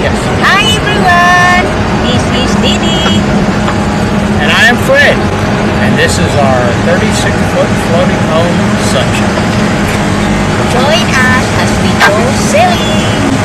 Yes. Hi everyone, this is Didi. And I am Fred. And this is our 36-foot floating home Sunshine. Join us as we go sailing.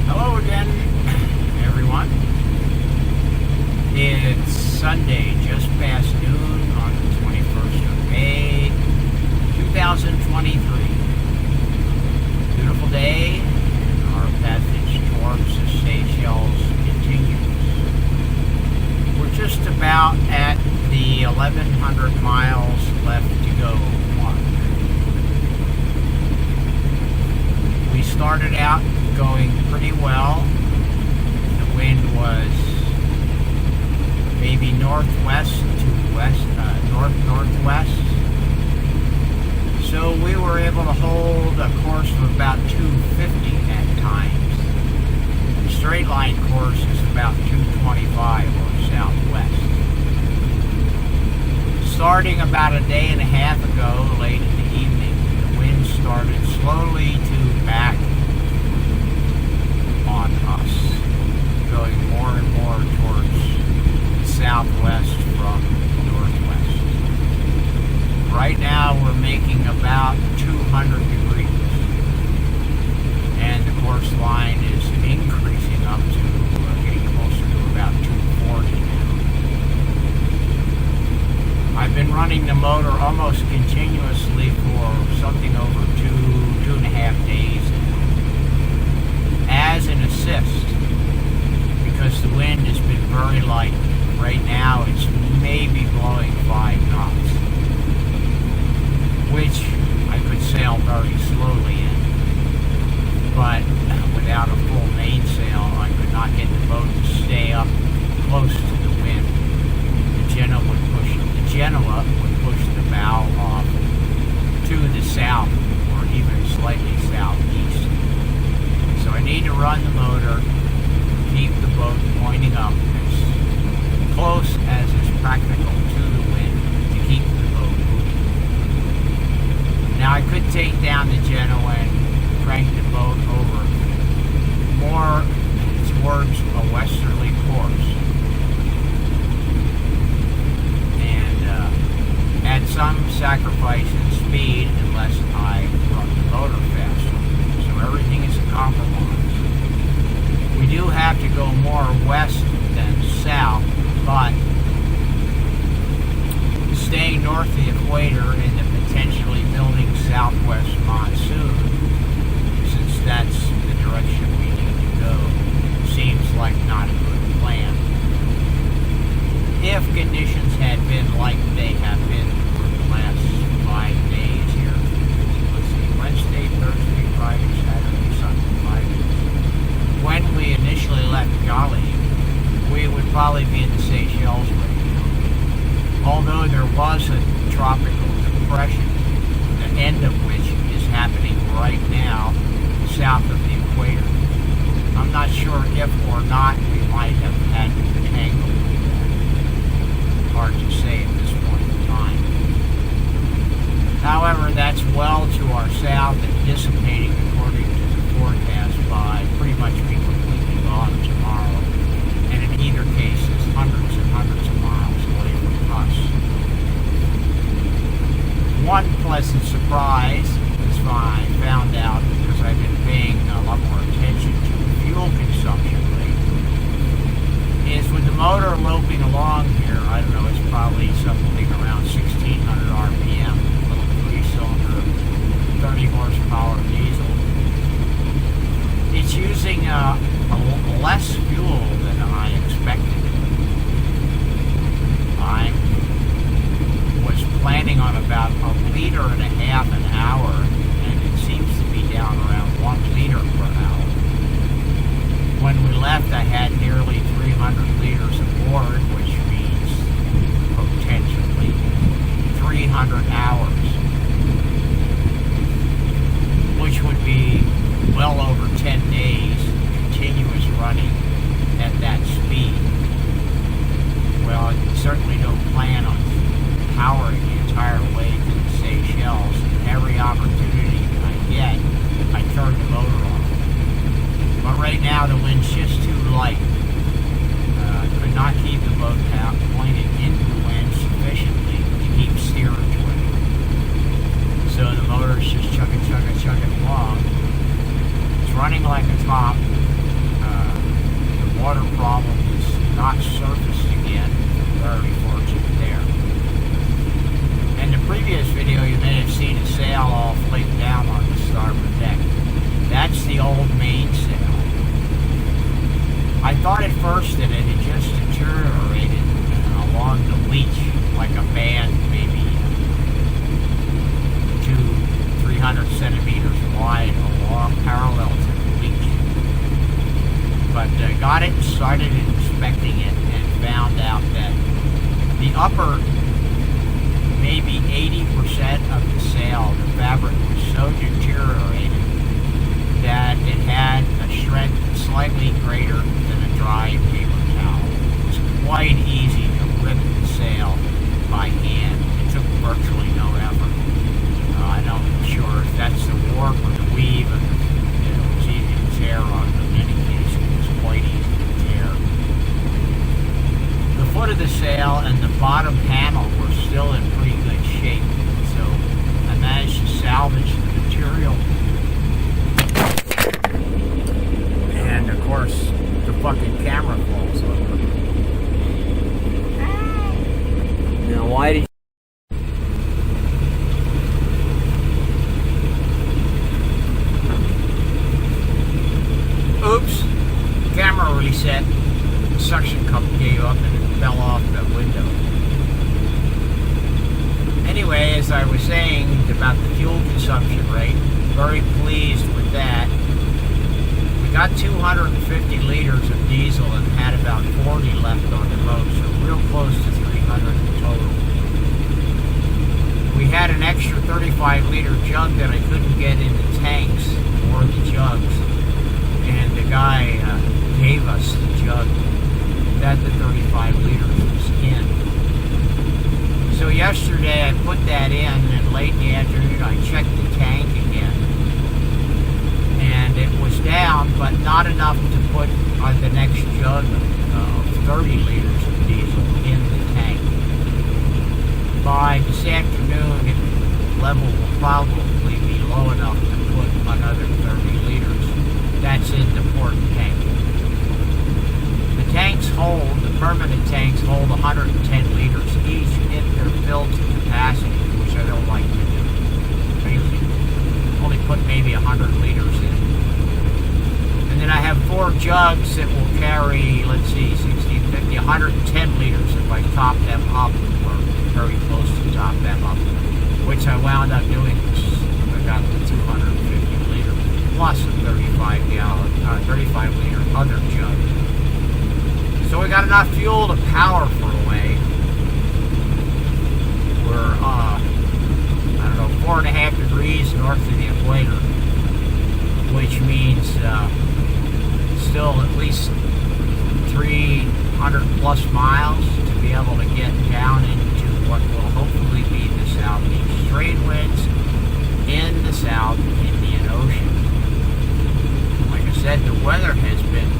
Hello again, everyone. It's Sunday, just past noon on the 21st of May, 2023. Beautiful day. Our passage towards the Seychelles continues. We're just about at the 1,100 miles left to go mark. We started out going pretty well. The wind was maybe northwest to west, north-northwest. So we were able to hold a course of about 250 at times. The straight line course is about 225 or southwest. Starting about a day and a half ago, late in the evening, the wind started slowly to back on us, going more and more towards the southwest from northwest. Right now we're making about 200 degrees, and the course line is increasing up to getting closer to about 240 now. I've been running the motor almost continuously for something over two and a half days as an assist, because the wind has been very light. Right now it's maybe blowing 5 knots, which I could sail very slowly in, but without a full mainsail I could not get the boat to stay up close to the wind. The Genoa would push the bow off to the south or even slightly southeast. So I need to run the motor, keep the boat pointing up as close as is practical to the wind to keep the boat moving. Now I could take down the Genoa and crank the boat over more towards a westerly course and add some sacrifice in speed unless I run the motor faster. So everything is a compromise. We do have to go more west than south, but staying north of the equator in the potentially building southwest monsoon, since that's the direction we need to go, seems like not a good plan. If conditions had been like they have been for the last 5 days here, let's see, Wednesday, Thursday, Friday, Saturday, Sunday, 5 days. When we initially left Jolly, we would probably be in the Seychelles right now. Although there was a tropical depression, the end of which is happening right now south of the equator. I'm not sure if or not we might have had to tangle with that. Hard to say at this point in time. However, that's well to our south and dissipating according to the forecast by pretty much being completely gone tomorrow. And in either case, it's hundreds and hundreds of miles away from us. One pleasant surprise is when I found out, because I've been paying a lot more attention to fuel consumption rate, is with the motor loping along here, I don't know, it's probably something around 1,600 RPM, little 3-cylinder, 30 horsepower diesel. It's using less fuel than I expected. first that it had just deteriorated along the leach, like a band, maybe 200-300 centimeters wide, along parallel to the leach. But got it, started inspecting it, and found out that the upper, maybe 80% of the sail, the fabric was so deteriorated that it had a strength slightly greater than a dry paper towel. It was quite easy to rip the sail by hand. It took virtually no effort. I'm not sure if that's the warp or the weave, and it was easy to tear on, but in any case, it was quite easy to tear. The foot of the sail and the bottom panel were still in pretty good shape, so I managed to salvage the material. And of course, the fucking camera falls over. Now, why did oops, camera reset. The suction cup gave up and it fell off the window. Anyway, as I was saying about the fuel consumption rate, very pleased with that. We got 250 liters of diesel and had about 40 left on the road, so real close to 300 in total. We had an extra 35-liter jug that I couldn't get in the tanks or the jugs, and the guy gave us the jug that the 35 liters was in. So yesterday I put that in, and late in the afternoon I checked the tank again, and it was down, but not enough to put on the next jug of 30 liters of diesel in the tank. By this afternoon, the level will probably be low enough to put another 30 liters. That's in the port tank. The tanks hold, the permanent tanks hold 110 liters each if they're filled to capacity, which I don't like to do. I usually only put maybe 100 liters in. And then I have 4 jugs that will carry, let's see, 60, 50, 110 liters if I top them up, or very close to top them up, which I wound up doing. I got the 250 liter plus a 35 liter other jug. So we got enough fuel to power for a way. We're, 4.5 degrees north of the equator, which means still at least 300 plus miles to be able to get down into what will hopefully be the southeast trade winds in the South Indian Ocean. Like I said, the weather has been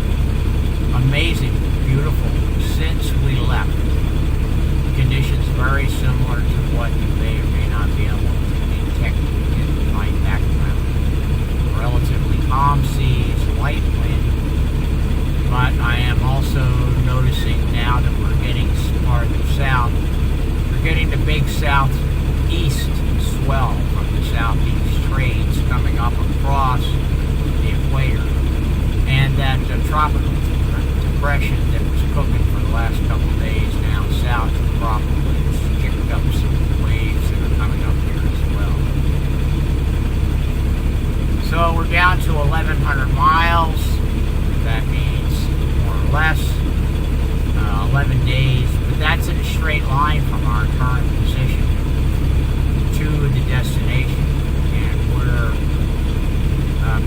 amazing, beautiful since we left. Conditions very similar to what you may or may not be able to detect in my background. Relatively calm seas, light wind, but I am also noticing now that we're getting farther south, we're getting the big southeast swell from the southeast trades coming up across the equator, and that tropical depression that was cooking for the last couple of days down south probably kicked up some waves that are coming up here as well. So we're down to 1,100 miles. That means more or less 11 days, but that's in a straight line from our current position to the destination, and we're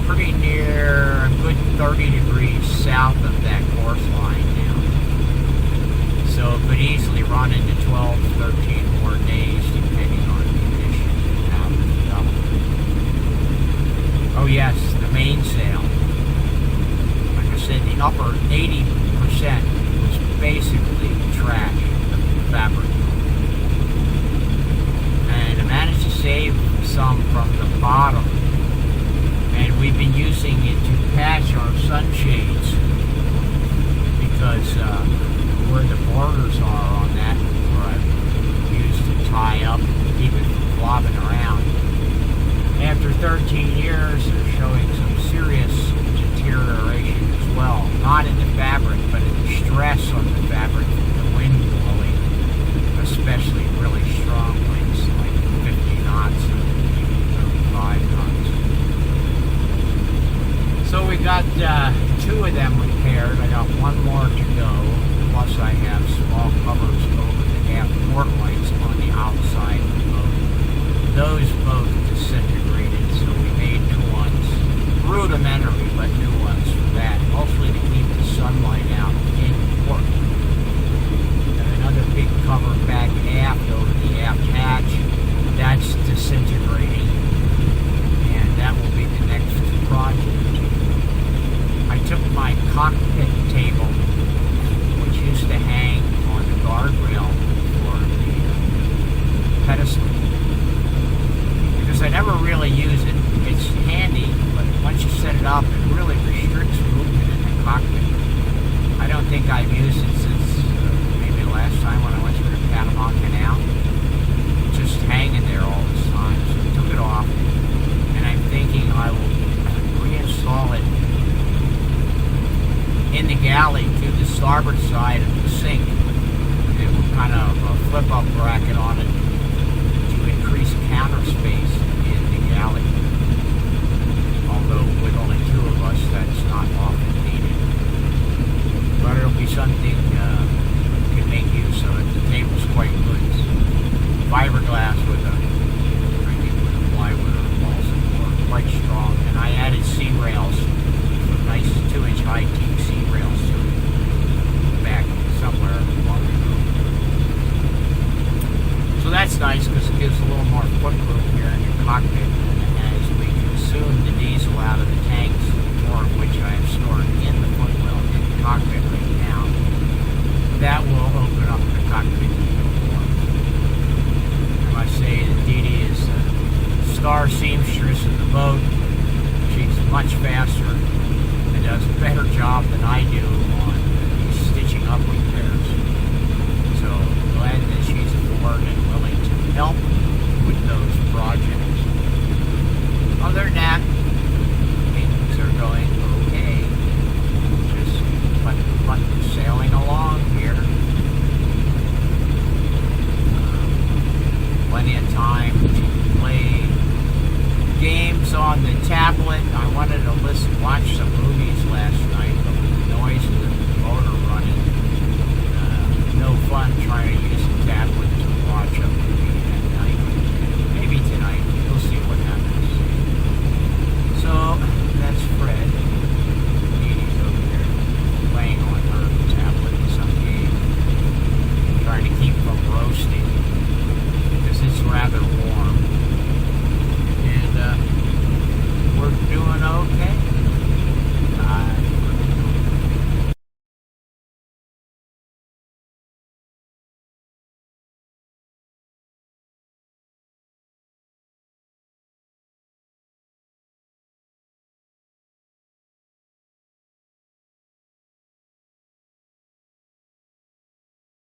pretty near a good 30 degrees south of that course line now. So it could easily run into 12, 13 more days depending on conditions and how they develop. Oh yes, the mainsail. Like I said, the upper 80% was basically trash, the fabric. And I managed to save some from the bottom. And we've been using it to patch our sunshades because where the borders are on that, where I've used to tie up and keep it from flopping around. After 13 years, they're showing some serious deterioration as well. Not in the fabric, but in the think I've used it since maybe the last time when I went through the Panama Canal. Just hanging there all this time. So I took it off, and I'm thinking I will reinstall it in the galley to the starboard side of the sink. It will kind of flip up bracket on it to increase counter space in the galley. Although with only two of us, that's not often needed. But it'll be something we can make use of it. The table's quite good. It's fiberglass with a, I think with a plywood or balsa board, quite strong. And I added sea rails, some nice 2-inch high teak sea rails to it back somewhere along the road. So that's nice because it gives a little more foot room here in your cockpit. And as we consume the diesel out of the tanks, more of which I have stored in the footwell in the cockpit right now, that will open up the cockpit even more. I must say that Dee Dee is the star seamstress of the boat. She's much faster and does a better job than I do